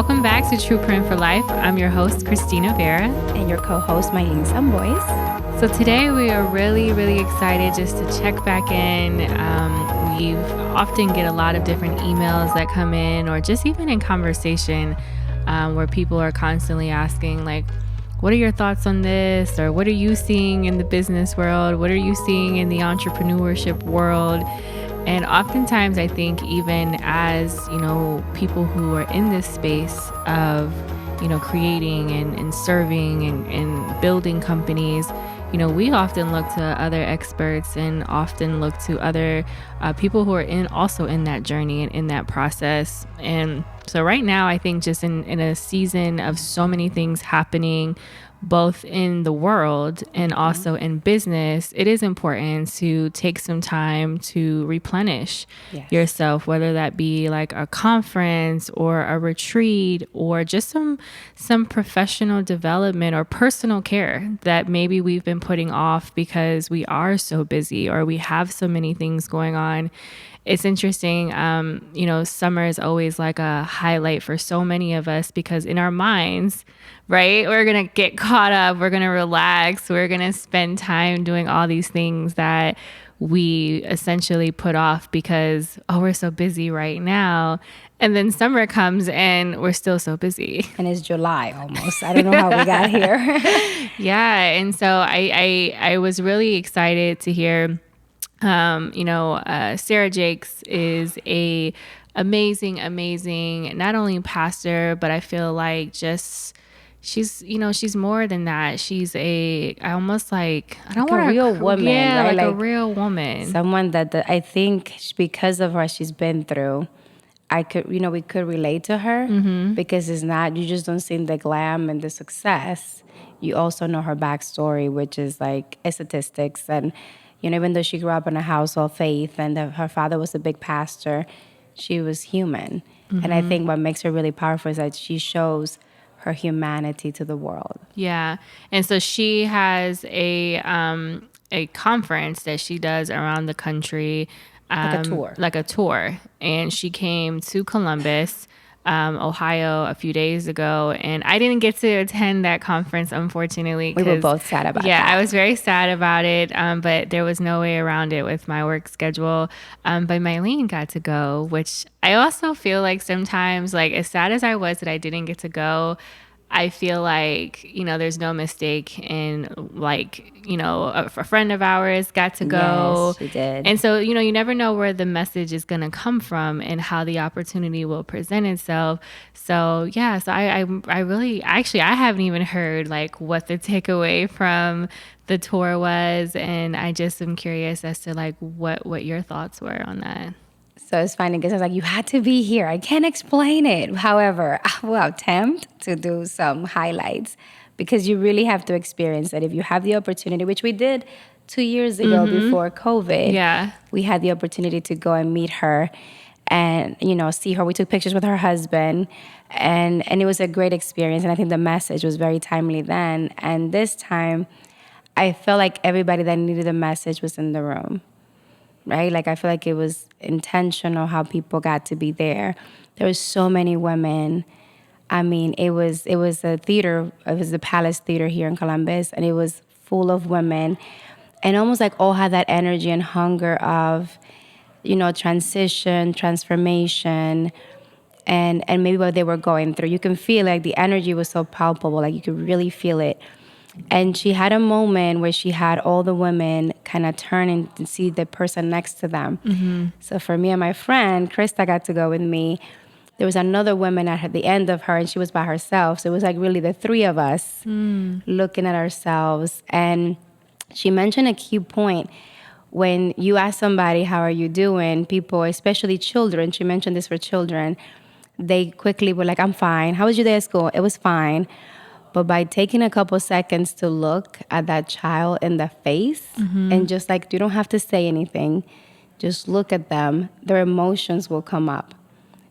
Welcome back to True Print for Life. I'm your host, Christina Vera. And your co-host, Maylin Sambois. So today we are really excited just to check back in. We often get a lot of different emails that come in, or just even in conversation, where people are constantly asking, like, what are your thoughts on this? Or what are you seeing in the business world? What are you seeing in the entrepreneurship world? And oftentimes I think even as, people who are in this space of, creating and serving and building companies, we often look to other experts and often look to other people who are also in that journey and in that process. And so right now, I think just in a season of so many things happening, both in the world and also in business, it is important to take some time to replenish yourself, whether that be like a conference or a retreat or just some professional development or personal care that maybe we've been putting off because we are so busy or we have so many things going on. It's interesting, summer is always like a highlight for so many of us because in our minds, right, we're going to get caught up, we're going to relax, we're going to spend time doing all these things that we essentially put off because, we're so busy right now. And then summer comes and we're still so busy. And it's July almost. I don't know how we got here. Yeah. And so I was really excited to hear Sarah Jakes is a amazing, not only pastor, but I feel like she's more than that. She's a real woman, yeah, right? like a real woman. Someone that I think because of what she's been through, we could relate to her because it's not, you just don't see the glam and the success. You also know her backstory, which is like statistics and, even though she grew up in a household of faith and her father was a big pastor, she was human. And I think what makes her really powerful is that she shows her humanity to the world. Yeah. And so she has a conference that she does around the country. Like a tour. And she came to Columbus, Ohio a few days ago, and I didn't get to attend that conference, unfortunately. We were both sad about it. Yeah, I was very sad about it, but there was no way around it with my work schedule. But Maylin got to go, which I also feel like sometimes, like as sad as I was that I didn't get to go, I feel like, there's no mistake in like, a friend of ours got to go. Yes, she did. And so, you never know where the message is going to come from and how the opportunity will present itself. So, yeah, so I really, actually, I haven't even heard like what the takeaway from the tour was. And I just am curious as to like what your thoughts were on that. So it's funny because I was like, you had to be here. I can't explain it. However, I will attempt to do some highlights because you really have to experience it. If you have the opportunity, which we did 2 years ago before COVID, we had the opportunity to go and meet her and, see her. We took pictures with her husband and it was a great experience. And I think the message was very timely then. And this time, I felt like everybody that needed a message was in the room. Right? Like, I feel like it was intentional how people got to be there. There was so many women. I mean, it was a theater. It was the Palace Theater here in Columbus, and it was full of women. And almost like all had that energy and hunger of, transition, transformation, and maybe what they were going through. You can feel like the energy was so palpable, like you could really feel it. And she had a moment where she had all the women kind of turn and see the person next to them. So for me and my friend, Krista got to go with me. There was another woman at the end of her, and she was by herself. So it was like really the three of us looking at ourselves. And she mentioned a key point. When you ask somebody, how are you doing? People, especially children, she mentioned this for children, they quickly were like, I'm fine. How was your day at school? It was fine. But by taking a couple seconds to look at that child in the face and just like, you don't have to say anything, just look at them, their emotions will come up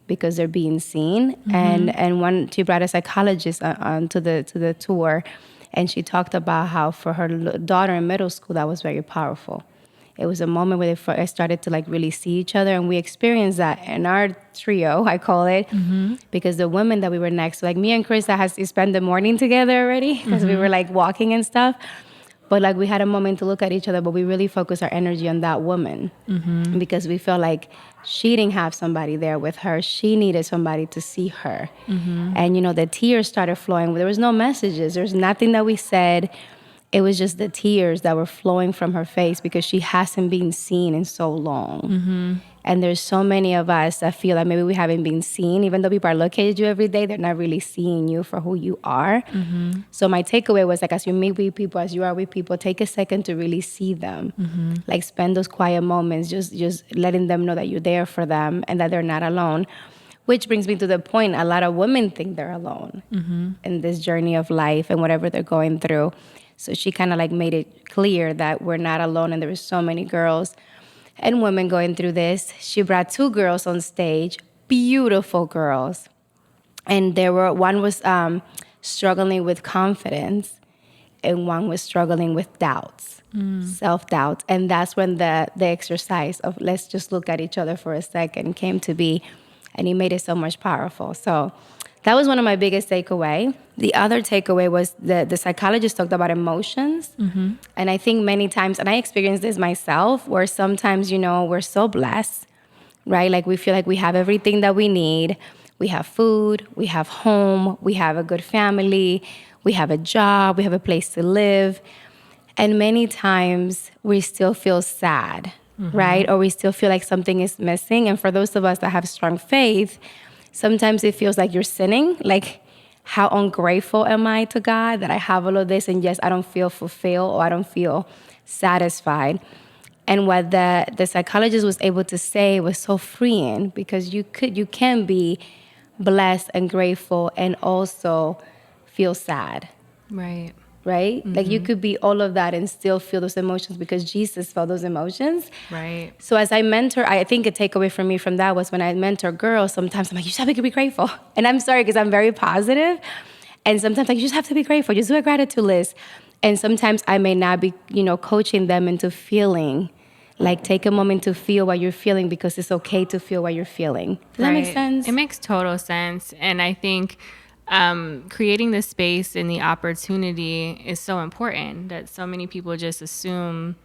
because they're being seen. And she brought a psychologist onto the tour, and she talked about how for her daughter in middle school, that was very powerful. It was a moment where they started to like really see each other, and we experienced that in our trio, I call it, because the women that we were next to, like me and Krista, has spent the morning together already because we were like walking and stuff. But like we had a moment to look at each other, but we really focused our energy on that woman because we felt like she didn't have somebody there with her. She needed somebody to see her. And, the tears started flowing. There was no messages. There's nothing that we said. It was just the tears that were flowing from her face because she hasn't been seen in so long. And there's so many of us that feel like maybe we haven't been seen. Even though people are looking at you every day, they're not really seeing you for who you are. So my takeaway was like, as you meet with people, as you are with people, take a second to really see them. Like spend those quiet moments, just letting them know that you're there for them and that they're not alone. Which brings me to the point, a lot of women think they're alone in this journey of life and whatever they're going through. So she kind of like made it clear that we're not alone, and there were so many girls and women going through this. She brought 2 girls on stage, beautiful girls. And one was struggling with confidence, and one was struggling with doubts, self-doubt. And that's when the exercise of let's just look at each other for a second came to be, and it made it so much powerful. So that was one of my biggest takeaway. The other takeaway was the psychologist talked about emotions. And I think many times, and I experienced this myself, where sometimes, we're so blessed, right? Like we feel like we have everything that we need. We have food, we have home, we have a good family, we have a job, we have a place to live. And many times we still feel sad, right? Or we still feel like something is missing. And for those of us that have strong faith, sometimes it feels like you're sinning. Like, how ungrateful am I to God that I have all of this, and yes, I don't feel fulfilled or I don't feel satisfied. And what the psychologist was able to say was so freeing, because you can be blessed and grateful and also feel sad. Right. Right? Like you could be all of that and still feel those emotions because Jesus felt those emotions. Right. So as I mentor, I think a takeaway from me from that was when I mentor girls, sometimes I'm like, you just have to be grateful. And I'm sorry because I'm very positive. And sometimes like, you just have to be grateful. Just do a gratitude list. And sometimes I may not be, coaching them into feeling. Like take a moment to feel what you're feeling, because it's okay to feel what you're feeling. Does that make sense? It makes total sense. And I think creating the space and the opportunity is so important, that so many people just assume,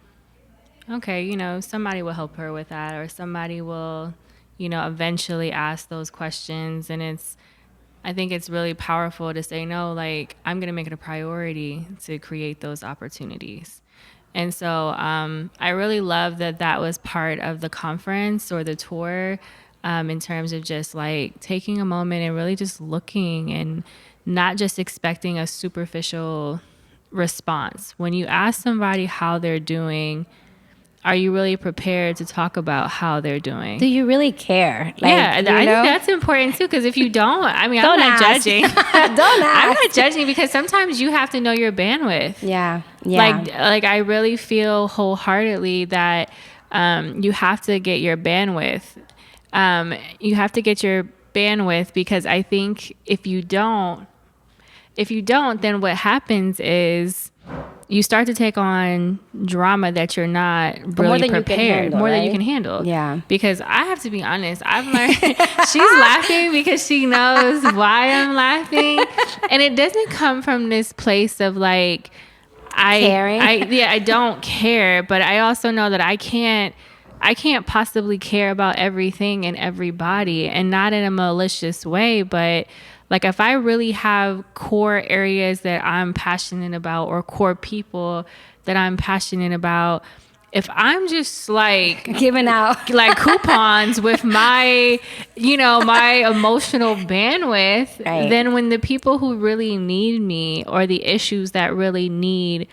okay, somebody will help her with that, or somebody will, eventually ask those questions. And I think it's really powerful to say, no, like, I'm going to make it a priority to create those opportunities. And so I really love that was part of the conference or the tour, in terms of just like taking a moment and really just looking and not just expecting a superficial response. When you ask somebody how they're doing, are you really prepared to talk about how they're doing? Do you really care? Like, yeah, I think that's important too, because if you don't, I'm Don't not ask. judging. Don't I'm ask. not judging, because sometimes you have to know your bandwidth. Yeah. Like I really feel wholeheartedly that you have to get your bandwidth. You have to get your bandwidth, because I think if you don't, then what happens is you start to take on drama that you're not really prepared, more than you can handle. Yeah. Because I have to be honest, I've learned she's laughing because she knows why I'm laughing. And it doesn't come from this place of like, Caring. I don't care, but I also know that I can't possibly care about everything and everybody, and not in a malicious way, but like if I really have core areas that I'm passionate about, or core people that I'm passionate about, if I'm just like giving out like coupons with my, my emotional bandwidth, right, then when the people who really need me, or the issues that really need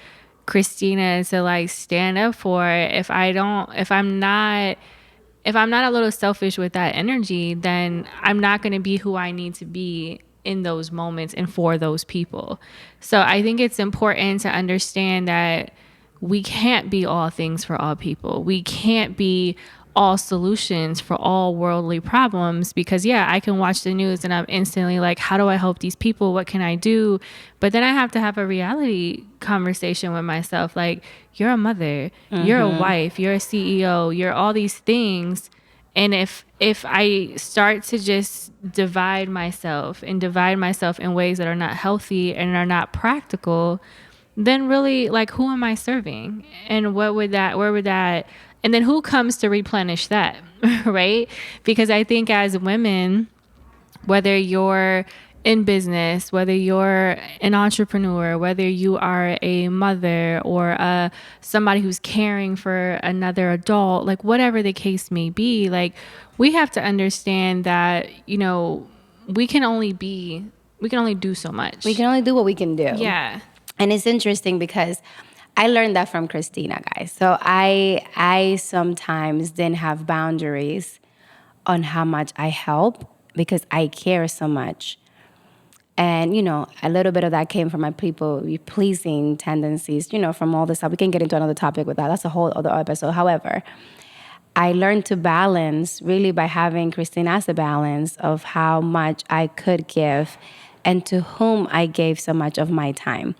Christina to like stand up for, if I'm not a little selfish with that energy, then I'm not going to be who I need to be in those moments and for those people. So I think it's important to understand that we can't be all things for all people. We can't be all solutions for all worldly problems, because I can watch the news and I'm instantly like, how do I help these people? What can I do? But then I have to have a reality conversation with myself. Like, you're a mother, you're a wife, you're a CEO, you're all these things. And if I start to just divide myself in ways that are not healthy and are not practical, then really, like, who am I serving? And where would that, and then who comes to replenish that, right? Because I think as women, whether you're in business, whether you're an entrepreneur, whether you are a mother or somebody who's caring for another adult, like whatever the case may be, like we have to understand that, we can only do so much. We can only do what we can do. Yeah. And it's interesting because I learned that from Christina, guys. So I sometimes didn't have boundaries on how much I help because I care so much. And, a little bit of that came from my people-pleasing tendencies, from all this stuff. We can get into another topic with that. That's a whole other episode. However, I learned to balance really by having Christine as a balance of how much I could give and to whom I gave so much of my time.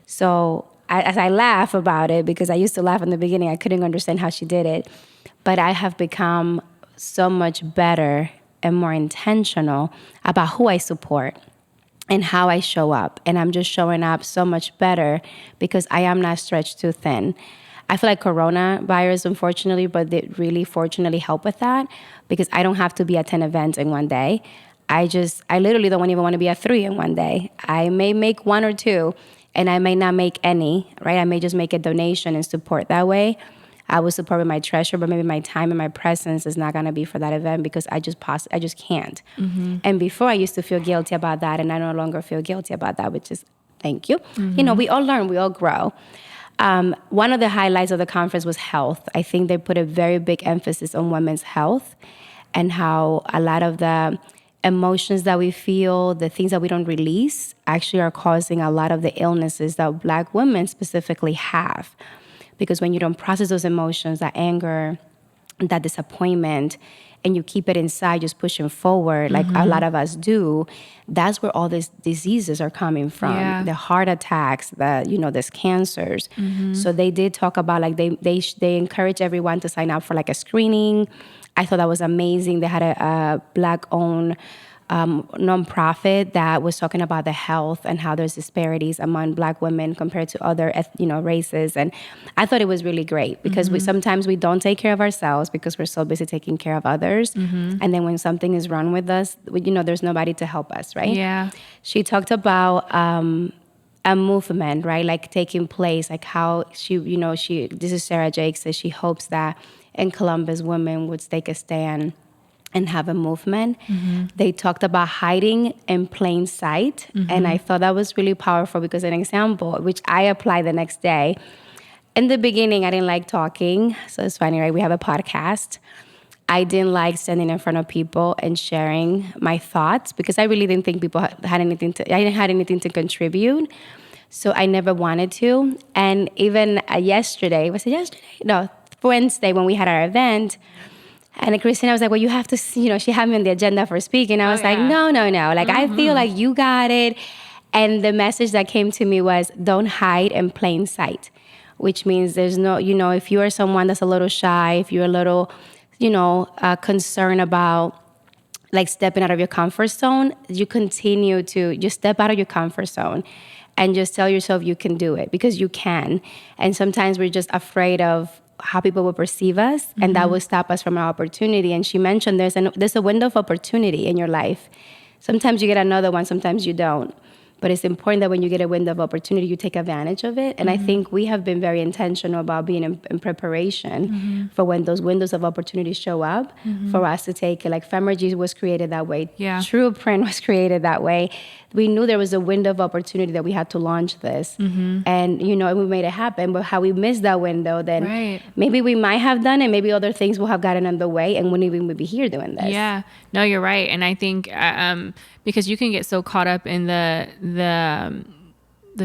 So as I laugh about it, because I used to laugh in the beginning, I couldn't understand how she did it. But I have become so much better and more intentional about who I support and how I show up. And I'm just showing up so much better because I am not stretched too thin. I feel like coronavirus, unfortunately, but it really fortunately helped with that because I don't have to be at 10 events in one day. I literally don't even want to be at 3 in one day. I may make 1 or 2 and I may not make any, right? I may just make a donation and support that way. I will support with my treasure, but maybe my time and my presence is not going to be for that event because I just can't. Mm-hmm. And before I used to feel guilty about that, and I no longer feel guilty about that, which is thank you. Mm-hmm. We all learn, we all grow. One of the highlights of the conference was health. I think they put a very big emphasis on women's health and how a lot of the emotions that we feel, the things that we don't release, actually are causing a lot of the illnesses that Black women specifically have. Because when you don't process those emotions, that anger, that disappointment, and you keep it inside, just pushing forward, like a lot of us do, that's where all these diseases are coming from. Yeah. The heart attacks, there's cancers. Mm-hmm. So they did talk about, like, they encourage everyone to sign up for, like, a screening. I thought that was amazing. They had a Black-owned nonprofit that was talking about the health and how there's disparities among Black women compared to other races, and I thought it was really great because sometimes we don't take care of ourselves because we're so busy taking care of others, and then when something is wrong with us, there's nobody to help us, right? Yeah. She talked about a movement, right, like taking place, like how this is Sarah Jake says she hopes that in Columbus women would take a stand and have a movement. Mm-hmm. They talked about hiding in plain sight. Mm-hmm. And I thought that was really powerful because an example, which I applied the next day. In the beginning, I didn't like talking. So it's funny, right? We have a podcast. I didn't like standing in front of people and sharing my thoughts because I really didn't think people had anything to contribute. So I never wanted to. And even yesterday, was it yesterday? No, Wednesday when we had our event, and Christina was like, well, you have to, she had me on the agenda for speaking. I was like, no. Like, I feel like you got it. And the message that came to me was, don't hide in plain sight, which means there's no, if you are someone that's a little shy, if you're a little, concerned about, like, stepping out of your comfort zone, you continue to just step out of your comfort zone and just tell yourself you can do it because you can. And sometimes we're just afraid of how people will perceive us, and that will stop us from our opportunity. And she mentioned there's a window of opportunity in your life. Sometimes you get another one, sometimes you don't. But it's important that when you get a window of opportunity, you take advantage of it. And I think we have been very intentional about being in preparation for when those windows of opportunity show up, for us to take it. Like Femergy was created that way. Yeah. True Print was created that way. We knew there was a window of opportunity that we had to launch this. And, we made it happen. But how we missed that window, then maybe we might have done it. Maybe other things will have gotten in the way and wouldn't even be here doing this. Yeah. No, you're right. And I think because you can get so caught up in the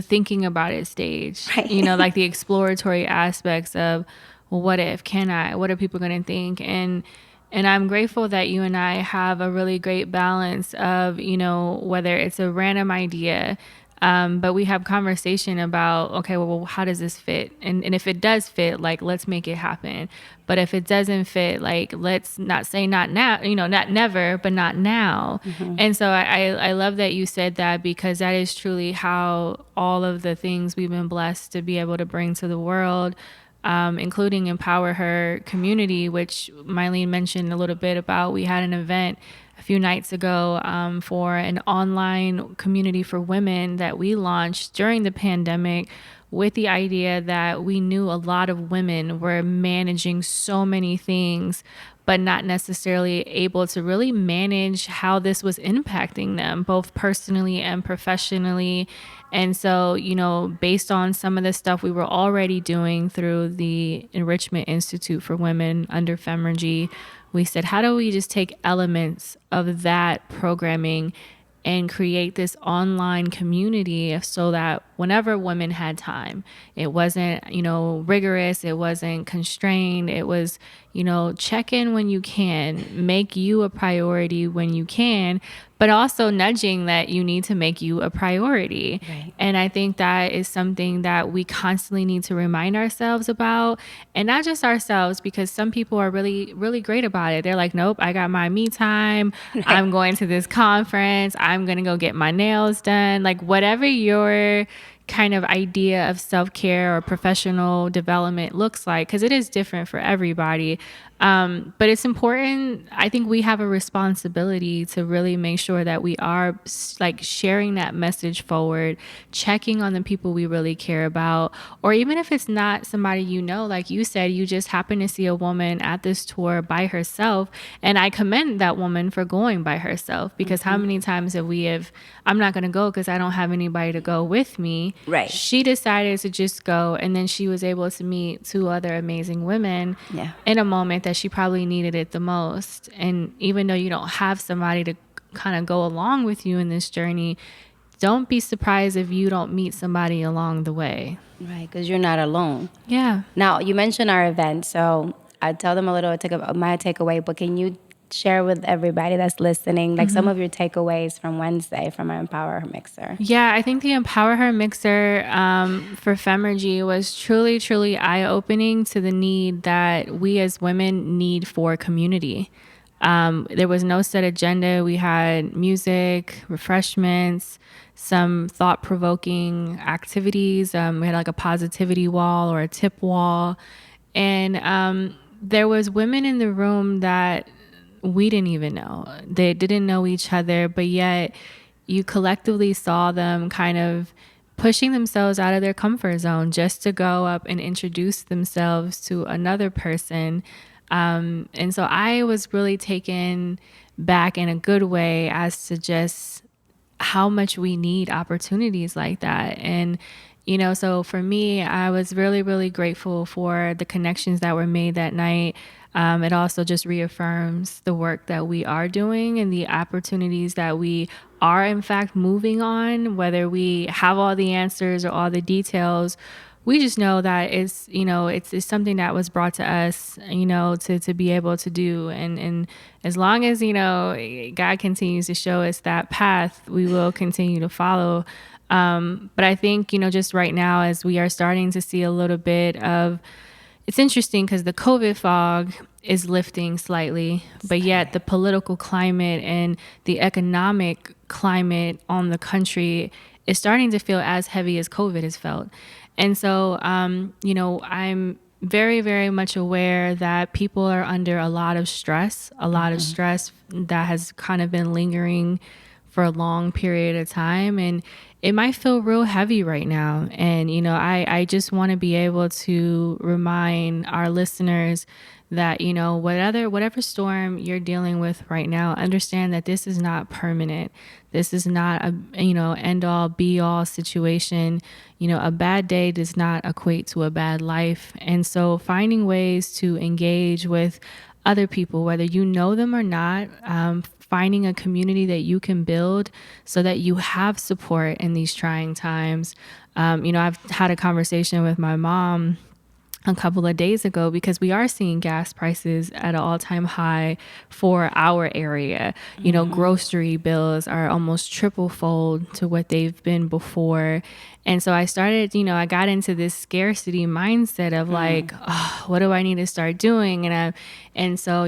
thinking about it stage, right. Like the exploratory aspects of, well, what if, can I, what are people going to think? And I'm grateful that you and I have a really great balance of, whether it's a random idea, But we have conversation about, okay, well, how does this fit? And if it does fit, like, let's make it happen. But if it doesn't fit, like, let's not say not now, not never, but not now. And so I love that you said that, because that is truly how all of the things we've been blessed to be able to bring to the world, including Empower Her community, which Maylin mentioned a little bit about. We had an event a few nights ago for an online community for women that we launched during the pandemic, with the idea that we knew a lot of women were managing so many things, but not necessarily able to really manage how this was impacting them, both personally and professionally. And so, based on some of the stuff we were already doing through the Enrichment Institute for Women under Femergy, we said, how do we just take elements of that programming and create this online community so that whenever women had time, it wasn't, rigorous, it wasn't constrained, it was, check in when you can, make you a priority when you can, but also nudging that you need to make you a priority. Right. And I think that is something that we constantly need to remind ourselves about, and not just ourselves, because some people are really, really great about it. They're like, nope, I got my me time. I'm going to this conference. I'm going to go get my nails done. Like, whatever your kind of idea of self-care or professional development looks like, because it is different for everybody. But it's important. I think we have a responsibility to really make sure that we are like sharing that message forward, checking on the people we really care about, or even if it's not somebody, like you said, you just happen to see a woman at this tour by herself. And I commend that woman for going by herself, because how many times I'm not going to go because I don't have anybody to go with me. Right. She decided to just go, and then she was able to meet two other amazing women in a moment that she probably needed it the most. And even though you don't have somebody to kind of go along with you in this journey, don't be surprised if you don't meet somebody along the way. Right, because you're not alone. Yeah. Now, you mentioned our event, so I tell them a little my takeaway, but can you share with everybody that's listening, like some of your takeaways from Wednesday from our Empower Her Mixer? Yeah, I think the Empower Her Mixer for Femergy was truly, truly eye-opening to the need that we as women need for community. There was no set agenda. We had music, refreshments, some thought-provoking activities. We had like a positivity wall or a tip wall. And there was women in the room that we didn't even know. They didn't know each other, but yet you collectively saw them kind of pushing themselves out of their comfort zone just to go up and introduce themselves to another person. And so I was really taken back in a good way as to just how much we need opportunities like that. And, so for me, I was really, really grateful for the connections that were made that night. It also just reaffirms the work that we are doing and the opportunities that we are, in fact, moving on, whether we have all the answers or all the details. We just know that it's something that was brought to us, to be able to do. And as long as, God continues to show us that path, we will continue to follow. But I think, just right now, as we are starting to see a little bit of, it's interesting because the COVID fog is lifting slightly, but yet the political climate and the economic climate on the country is starting to feel as heavy as COVID has felt. And so, I'm very, very much aware that people are under a lot of stress that has kind of been lingering for a long period of time. And it might feel real heavy right now. And, I just want to be able to remind our listeners that, whatever storm you're dealing with right now, understand that this is not permanent. This is not a, end all be all situation. A bad day does not equate to a bad life. And so finding ways to engage with other people, whether you know them or not, finding a community that you can build so that you have support in these trying times. I've had a conversation with my mom a couple of days ago, because we are seeing gas prices at an all-time high for our area. You know, grocery bills are almost triple fold to what they've been before. And so I started, I got into this scarcity mindset of like, oh, what do I need to start doing? And so,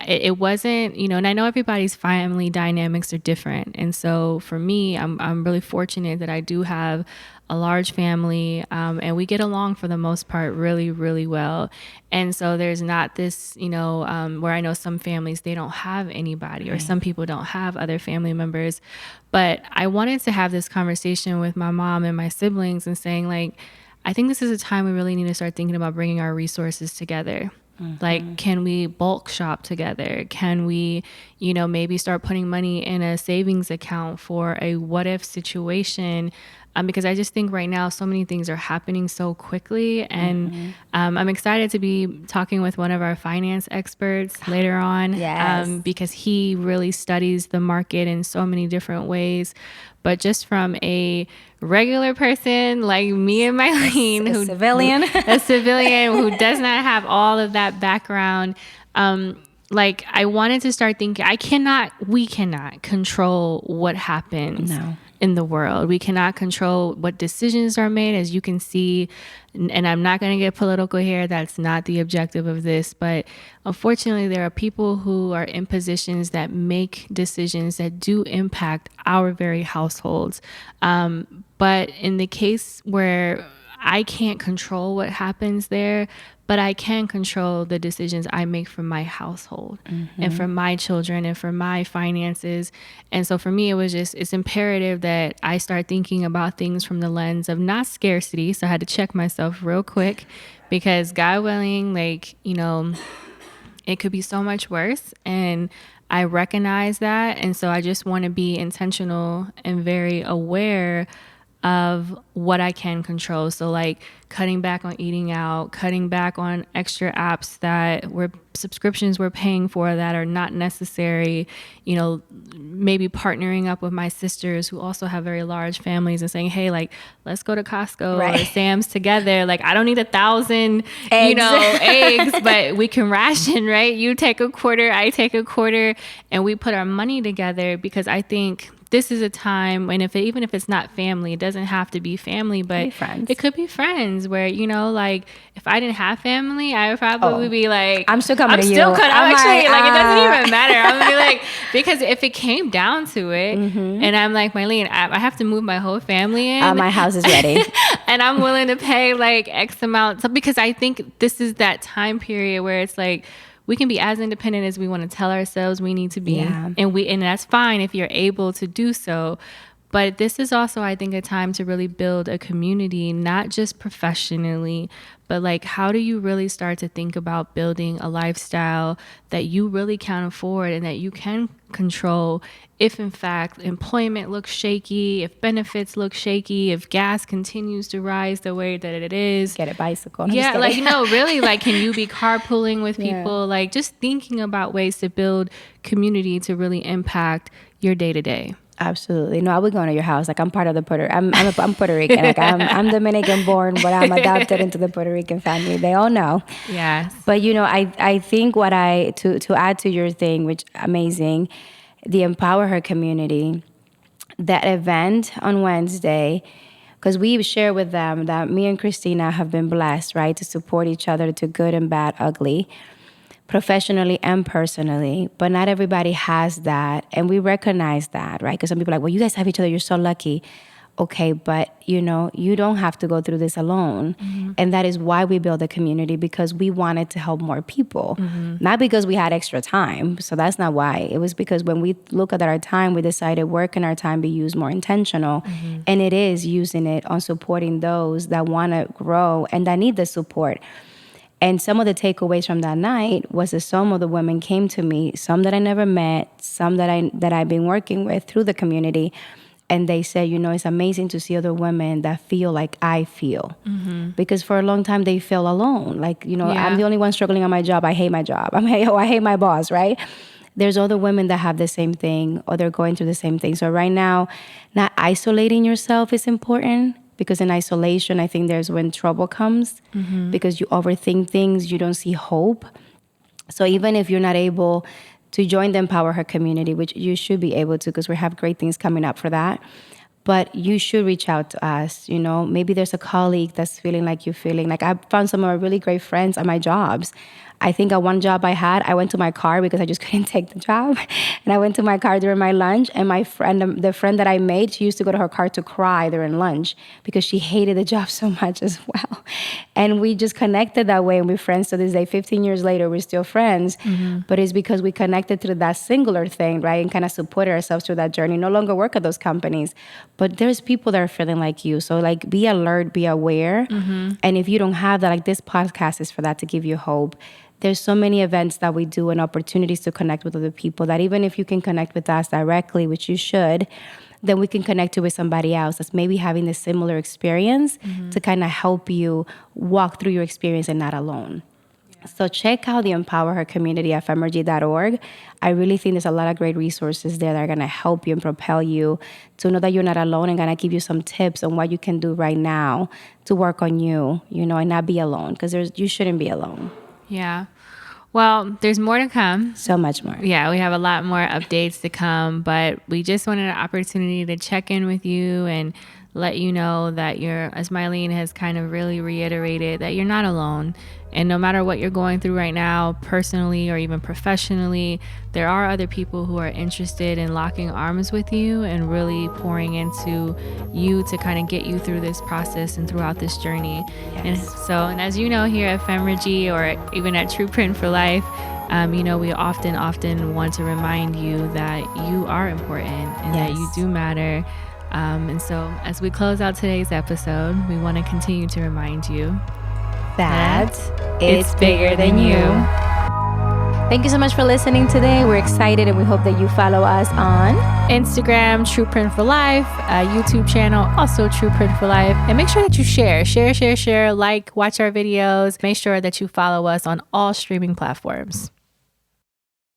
it wasn't, and I know everybody's family dynamics are different. And so for me, I'm really fortunate that I do have a large family, and we get along for the most part really, really well. And so there's not this, where I know some families, they don't have anybody, or some people don't have other family members. But I wanted to have this conversation with my mom and my siblings and saying, like, I think this is a time we really need to start thinking about bringing our resources together. Like, can we bulk shop together? Can we, maybe start putting money in a savings account for a what if situation? Because I just think right now so many things are happening so quickly. And I'm excited to be talking with one of our finance experts later on, Yes. because he really studies the market in so many different ways. But just from a regular person like me and Maylin, A civilian who does not have all of that background, like, I wanted to start thinking, we cannot control what happens in the world. We cannot control what decisions are made, as you can see. And I'm not going to get political here. That's not the objective of this. But unfortunately, there are people who are in positions that make decisions that do impact our very households. But in the case where I can't control what happens there, but I can control the decisions I make for my household and for my children and for my finances. And so for me, it's imperative that I start thinking about things from the lens of not scarcity. So I had to check myself real quick, because God willing, like, it could be so much worse. And I recognize that. And so I just want to be intentional and very aware of what I can control. So like cutting back on eating out, cutting back on extra apps subscriptions we're paying for that are not necessary, maybe partnering up with my sisters who also have very large families and saying, hey, like, let's go to Costco or Sam's together. Like, I don't need 1,000, eggs, but we can ration, right? You take a quarter, I take a quarter, and we put our money together, because I think this is a time when even if it's not family, it doesn't have to be family, but it could be friends where, like, if I didn't have family, I would probably be like, I'm still coming to you. I'm actually like, it doesn't even matter. I'm gonna be like, because if it came down to it, and I'm like, Maylin, I have to move my whole family in. My house is ready. And I'm willing to pay like X amount. So, because I think this is that time period where it's like, we can be as independent as we want to tell ourselves we need to be. And that's fine if you're able to do so. But this is also, I think, a time to really build a community, not just professionally, but like, how do you really start to think about building a lifestyle that you really can afford and that you can control if, in fact, employment looks shaky, if benefits look shaky, if gas continues to rise the way that it is. Get a bicycle. Yeah, like, really, like, can you be carpooling with people? Like, just thinking about ways to build community to really impact your day-to-day. Absolutely. No, I would go to your house. Like, I'm part of the I'm Puerto Rican. Like, I'm Dominican born, but I'm adopted into the Puerto Rican family. They all know. Yes. But, I think to add to your thing, which amazing, the Empower Her community, that event on Wednesday, because we've shared with them that me and Christina have been blessed, right, to support each other to good and bad, ugly, professionally and personally, but not everybody has that. And we recognize that, right? Because some people are like, well, you guys have each other, you're so lucky. Okay, but you don't have to go through this alone. And that is why we build a community, because we wanted to help more people, not because we had extra time. So that's not why. It was because when we look at our time, we decided work and our time be used more intentional. And it is using it on supporting those that want to grow and that need the support. And some of the takeaways from that night was that some of the women came to me, some that I never met, some that I've been working with through the community, and they said, it's amazing to see other women that feel like I feel. Because for a long time they feel alone. Like, I'm the only one struggling on my job. I hate my job. I hate my boss, right? There's other women that have the same thing, or they're going through the same thing. So right now, not isolating yourself is important, because in isolation, I think there's when trouble comes because you overthink things, you don't see hope. So even if you're not able to join the Empower Her community, which you should be able to because we have great things coming up for that, but you should reach out to us. You know, maybe there's a colleague that's feeling like you're feeling. Like I found some of my really great friends at my jobs. I think at one job I had, I went to my car because I just couldn't take the job. And I went to my car during my lunch, and my friend, the friend that I made, she used to go to her car to cry during lunch because she hated the job so much as well. And we just connected that way, and we're friends to this day. 15 years later, we're still friends. But it's because we connected through that singular thing, right? And kind of supported ourselves through that journey. No longer work at those companies. But there's people that are feeling like you. So like be alert, be aware. And if you don't have that, like this podcast is for that, to give you hope. There's so many events that we do and opportunities to connect with other people that even if you can connect with us directly, which you should, then we can connect you with somebody else that's maybe having a similar experience to kind of help you walk through your experience and not alone. So check out the Empower Her community at femergy.org. I really think there's a lot of great resources there that are going to help you and propel you to know that you're not alone, and going to give you some tips on what you can do right now to work on you, you know, and not be alone, because you shouldn't be alone. Yeah. Well, there's more to come. So much more. Yeah, we have a lot more updates to come, but we just wanted an opportunity to check in with you and let you know that as Maylin has kind of really reiterated, that you're not alone. And no matter what you're going through right now, personally or even professionally, there are other people who are interested in locking arms with you and really pouring into you to kind of get you through this process and throughout this journey. Yes. And as you know, here at Femergy or even at True Print for Life, you know, we often want to remind you that you are important and that you do matter. And so as we close out today's episode, we want to continue to remind you that it's bigger than you. Thank you so much for listening today. We're excited, and we hope that you follow us on Instagram, True Print for Life, YouTube channel, also True Print for Life. And make sure that you share, like, watch our videos. Make sure that you follow us on all streaming platforms.